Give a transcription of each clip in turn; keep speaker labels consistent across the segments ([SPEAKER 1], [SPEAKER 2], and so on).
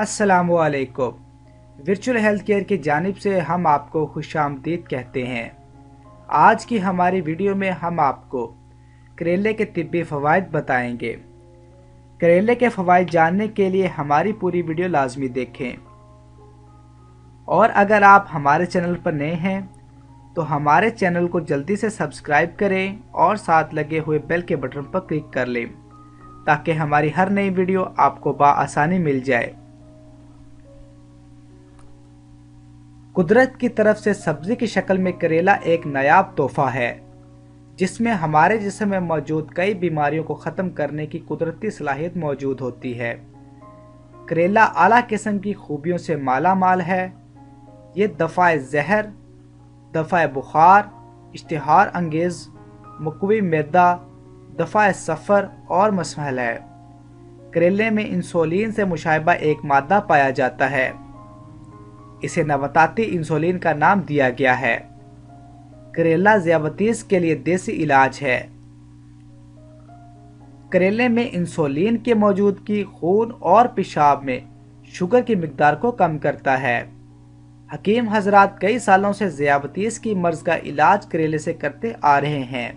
[SPEAKER 1] अस्सलामु अलैकुम। Virtual health care की जानिब से हम आपको खुशामदीद कहते हैं। आज की हमारी वीडियो में हम आपको करेले के तिब्बी फ़वाइद बताएंगे। करेले के फ़वाइद जानने के लिए हमारी पूरी वीडियो लाजमी देखें। और अगर आप हमारे चैनल पर नए हैं तो हमारे चैनल को जल्दी से सब्सक्राइब करें और साथ लगे हुए बेल के बटन पर क्लिक कर लें ताकि हमारी हर नई वीडियो आपको बआसानी मिल जाए। कुदरत की तरफ से सब्जी की शक्ल में करेला एक नायाब तोहफा है जिसमें हमारे जिस्म में मौजूद कई बीमारियों को ख़त्म करने की कुदरती सलाहियत मौजूद होती है। करेला आला किस्म की खूबियों से माला माल है। ये दफ़ाए ज़हर, दफ़ाए बुखार, इश्तिहार अंगेज़, मुक़वी मैदा, दफ़ाए सफ़र और मसहल है। करेले में इंसुलिन से मुशाबा एक मादा पाया जाता है। इसे नबाताती इंसुलिन का नाम दिया गया है। करेला ज़ियाबतीस के लिए देसी इलाज है। करेले में इंसुलिन की मौजूदगी खून और पेशाब में शुगर की मिकदार को कम करता है। हकीम हजरात कई सालों से ज़ियाबतीस की मर्ज़ का इलाज करेले से करते आ रहे हैं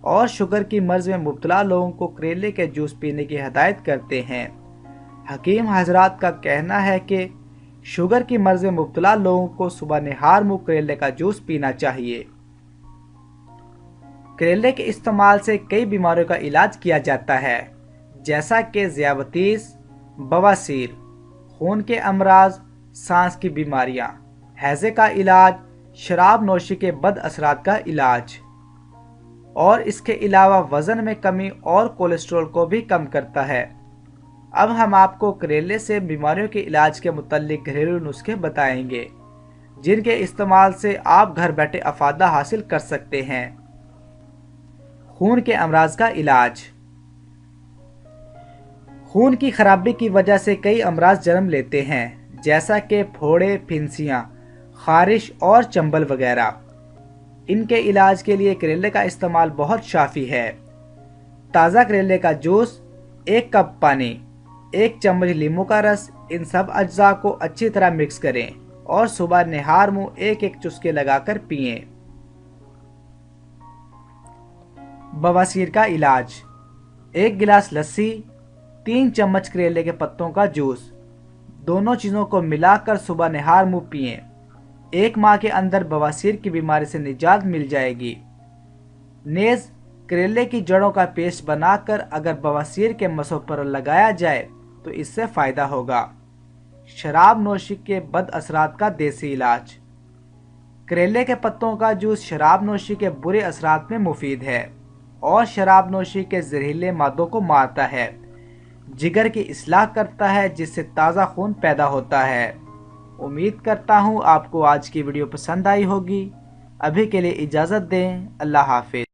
[SPEAKER 1] और शुगर की मर्ज़ में मुब्तला लोगों को करेले के जूस पीने की हदायत करते हैं। हकीम हजरात का कहना है कि शुगर की मर्ज़ में मुब्तला लोगों को सुबह निहार मुँह करेले का जूस पीना चाहिए। करेले के इस्तेमाल से कई बीमारियों का इलाज किया जाता है जैसा कि ज़ियाबतीस, बवासीर, खून के अमराज, सांस की बीमारियां, हैज़े का इलाज, शराब नोशी के बद असरात का इलाज और इसके अलावा वज़न में कमी और कोलेस्ट्रॉल को भी कम करता है। अब हम आपको करेले से बीमारियों के इलाज के मुतल्लिक घरेलू नुस्खे बताएंगे जिनके इस्तेमाल से आप घर बैठे अफादा हासिल कर सकते हैं। खून के अमराज का इलाज। खून की खराबी की वजह से कई अमराज जन्म लेते हैं जैसा कि फोड़े, फिंसियाँ, खारिश और चंबल वगैरह। इनके इलाज के लिए करेले का इस्तेमाल बहुत शाफी है। ताज़ा करेले का जूस, 1 कप पानी, 1 चम्मच लींबू का रस, इन सब अज्जा को अच्छी तरह मिक्स करें और सुबह निहार मुँह 1-1 चुस्के लगाकर पिएं। बवासीर का इलाज। 1 गिलास लस्सी, 3 चम्मच करेले के पत्तों का जूस, दोनों चीज़ों को मिलाकर सुबह निहार मुँह पिएं। 1 माह के अंदर बवासीर की बीमारी से निजात मिल जाएगी। नेज़ करेले की जड़ों का पेस्ट बनाकर अगर बवासीर के मसों पर लगाया जाए तो इससे फ़ायदा होगा। शराब नोशी के बद असरात का देसी इलाज। करेले के पत्तों का जूस शराब नोशी के बुरे असरात में मुफीद है और शराब नोशी के जहरीले मादों को मारता है। जिगर की इस्लाह करता है जिससे ताज़ा खून पैदा होता है। उम्मीद करता हूँ आपको आज की वीडियो पसंद आई होगी। अभी के लिए इजाज़त दें। अल्लाह हाफिज़।